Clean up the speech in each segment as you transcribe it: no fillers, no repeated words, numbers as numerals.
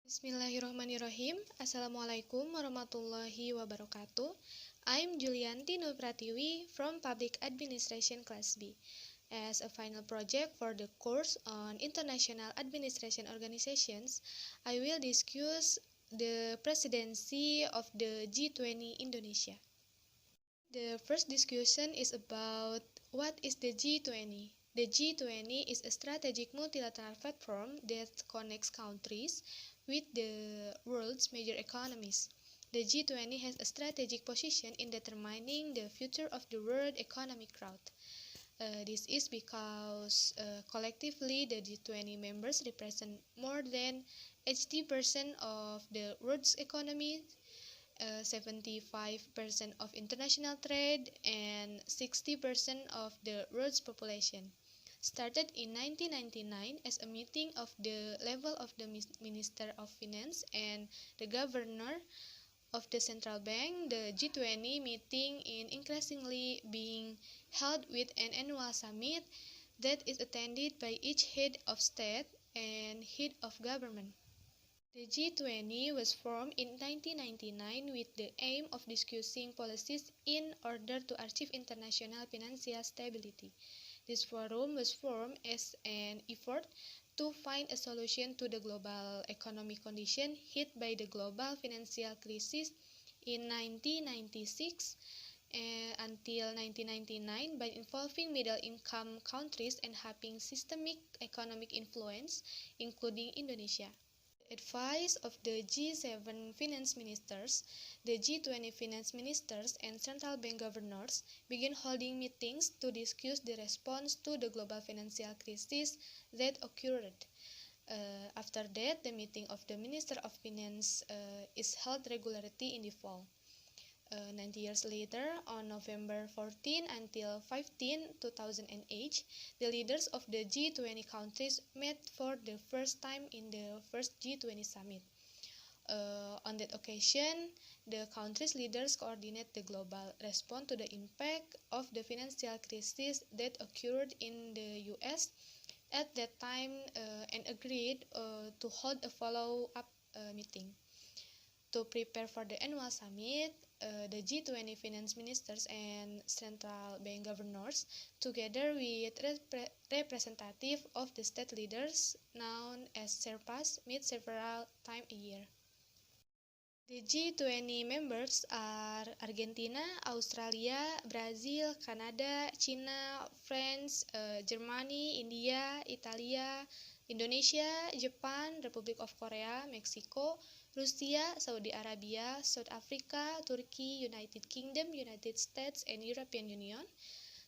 Bismillahirrahmanirrahim. Assalamualaikum warahmatullahi wabarakatuh. I'm Julianti Nur Pratiwi from Public Administration Class B. As a final project for the course on International Administration Organizations, I will discuss the presidency of the G20 Indonesia. The first discussion is about what is the G20. The G20 is a strategic multilateral platform that connects countries with the world's major economies. The G20 has a strategic position in determining the future of the world economic growth. This is because collectively the G20 members represent more than 80% of the world's economy, 75% of international trade, and 60% of the world's population. Started in 1999 as a meeting of the level of the Minister of Finance and the Governor of the Central Bank, the G20 meeting is increasingly being held with an annual summit that is attended by each head of state and head of government. The G20 was formed in 1999 with the aim of discussing policies in order to achieve international financial stability. This forum was formed as an effort to find a solution to the global economic condition hit by the global financial crisis in 1996 until 1999 by involving middle-income countries and having systemic economic influence, including Indonesia. Advice of the G7 finance ministers, the G20 finance ministers and central bank governors began holding meetings to discuss the response to the global financial crisis that occurred. After that, the meeting of the Minister of Finance is held regularly in the fall. 90 years later, on November 14 until 15, 2008, the leaders of the G20 countries met for the first time in the first G20 summit. On that occasion, the countries' leaders coordinate the global response to the impact of the financial crisis that occurred in the US at that time and agreed to hold a follow-up meeting. To prepare for the annual summit, the G20 finance ministers and central bank governors, together with representatives of the state leaders, known as Sherpas, meet several times a year. The G20 members are Argentina, Australia, Brazil, Canada, China, France, Germany, India, Italy, Indonesia, Japan, Republic of Korea, Mexico, Russia, Saudi Arabia, South Africa, Turkey, United Kingdom, United States, and European Union.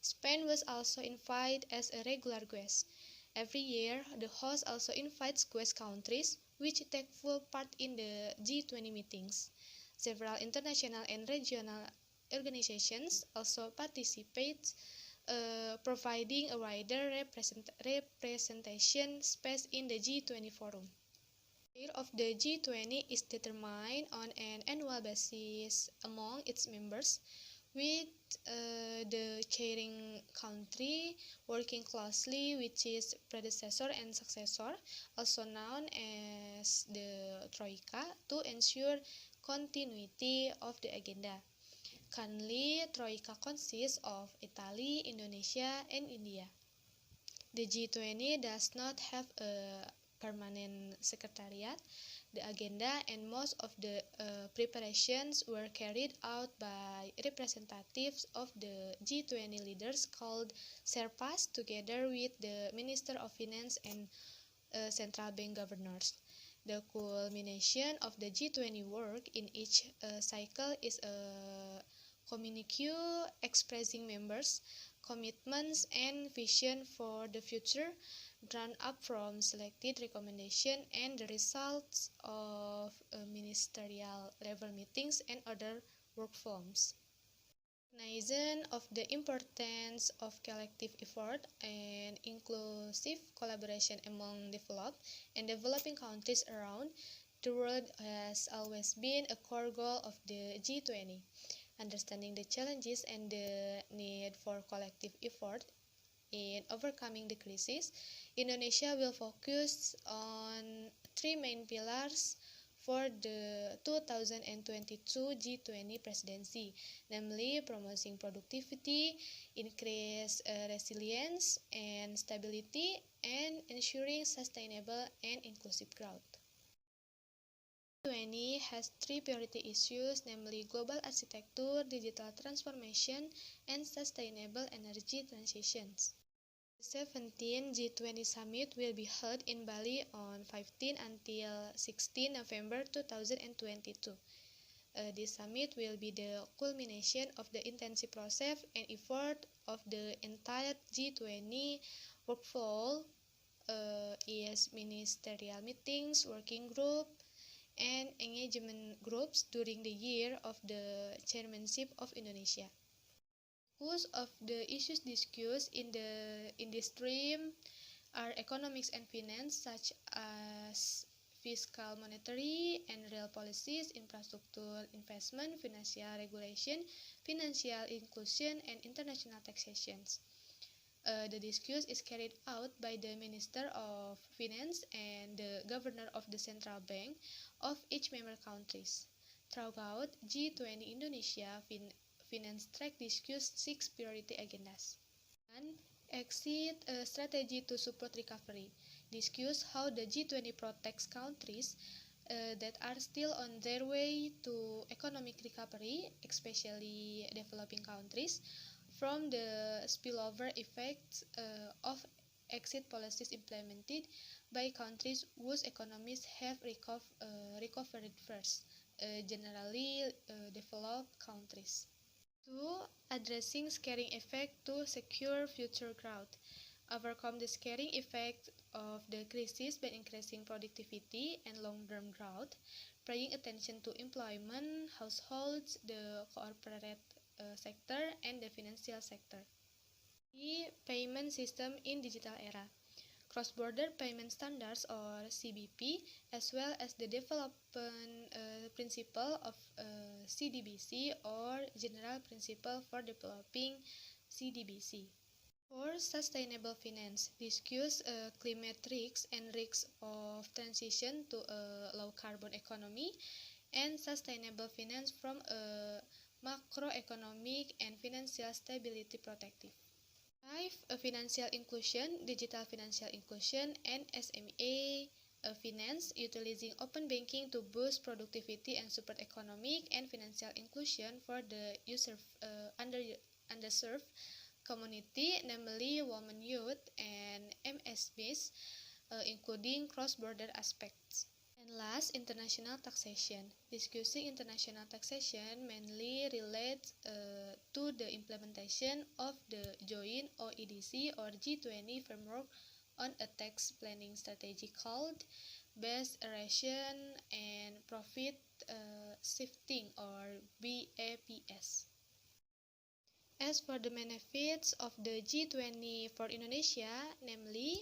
Spain was also invited as a regular guest. Every year, the host also invites guest countries which take full part in the G20 meetings. Several international and regional organizations also participate, providing a wider representation space in the G20 forum. The chair of the G20 is determined on an annual basis among its members, with the chairing country working closely with its predecessor and successor, also known as the Troika, to ensure continuity of the agenda. Currently, Troika consists of Italy, Indonesia, and India. The G20 does not have a permanent secretariat. The agenda and most of the preparations were carried out by representatives of the G20 leaders called Sherpas, together with the Minister of Finance and central bank governors. The culmination of the G20 work in each cycle is a communique expressing members' commitments and vision for the future, drawn up from selected recommendations and the results of ministerial level meetings and other work forms. Recognition of the importance of collective effort and inclusive collaboration among developed and developing countries around the world has always been a core goal of the G20. Understanding the challenges and the need for collective effort in overcoming the crisis, Indonesia will focus on three main pillars for the 2022 G20 presidency, namely promoting productivity, increase resilience and stability, and ensuring sustainable and inclusive growth. G20 has three priority issues, namely global architecture, digital transformation, and sustainable energy transitions. The 17th G20 Summit will be held in Bali on 15 until 16 November 2022. This summit will be the culmination of the intensive process and effort of the entire G20 workforce, is ministerial meetings, working group, and engagement groups during the year of the chairmanship of Indonesia. Most of the issues discussed in this stream are economics and finance, such as fiscal, monetary, and real policies, infrastructure, investment, financial regulation, financial inclusion, and international taxations. The discourse is carried out by the Minister of Finance and the Governor of the Central Bank of each member countries. Throughout G20 Indonesia, Finance track discuss 6 priority agendas. And exit strategy to support recovery. Discuss how the G20 protects countries that are still on their way to economic recovery, especially developing countries, from the spillover effects of exit policies implemented by countries whose economies have recovered first, generally developed countries. 2. Addressing scaling effect to secure future growth. Overcome the scaling effect of the crisis by increasing productivity and long-term growth, paying attention to employment, households, the corporate sector, and the financial sector. The payment system in digital era. Cross-border payment standards or CBP, as well as the development principle of CDBC or General Principle for Developing CDBC. For sustainable finance, discuss climate risks and risks of transition to a low-carbon economy and sustainable finance from a macroeconomic and financial stability perspective. 5. Financial inclusion, digital financial inclusion, and SME finance, utilizing open banking to boost productivity and support economic and financial inclusion for the underserved community, namely women, youth, and MSBs, including cross-border aspects. And last, international taxation. Discussing international taxation mainly relates to the implementation of the joint OEDC or G20 framework on a tax planning strategy called Base Erosion and Profit Shifting or BEPS. As for the benefits of the G20 for Indonesia, namely,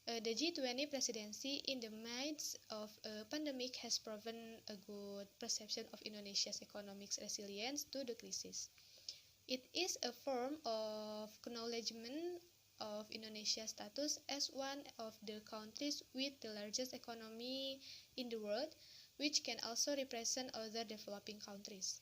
the G20 presidency in the midst of a pandemic has proven a good perception of Indonesia's economic resilience to the crisis. It is a form of acknowledgement of Indonesia's status as one of the countries with the largest economy in the world, which can also represent other developing countries.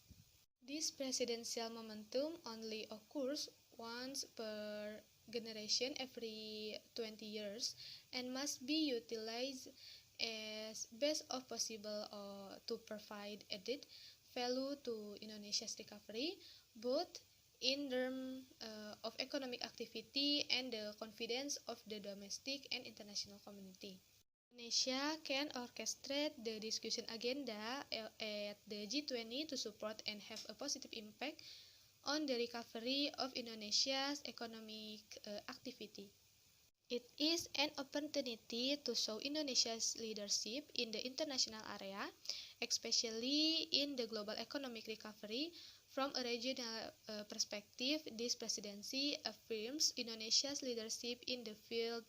This presidential momentum only occurs once per generation every 20 years and must be utilized as best as possible to provide added value to Indonesia's recovery, both in terms of economic activity and the confidence of the domestic and international community. Indonesia can orchestrate the discussion agenda at the G20 to support and have a positive impact on the recovery of Indonesia's economic activity. It is an opportunity to show Indonesia's leadership in the international area, especially in the global economic recovery. From a regional perspective, this presidency affirms Indonesia's leadership in the field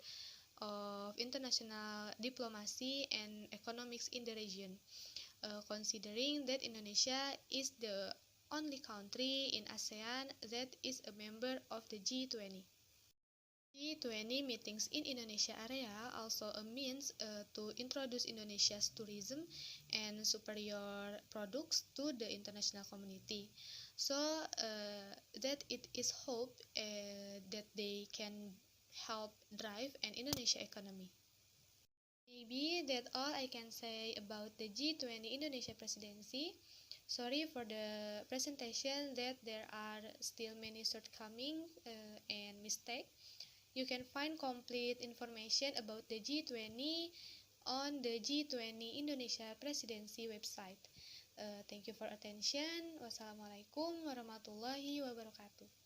of international diplomacy and economics in the region, considering that Indonesia is the only country in ASEAN that is a member of the G20. G20 meetings in Indonesia area also a means to introduce Indonesia's tourism and superior products to the international community. So that it is hoped that they can help drive an Indonesia economy. Maybe that's all I can say about the G20 Indonesia presidency. Sorry for the presentation that there are still many shortcomings and mistakes. You can find complete information about the G20 on the G20 Indonesia Presidency website. Thank you for attention. Wassalamualaikum warahmatullahi wabarakatuh.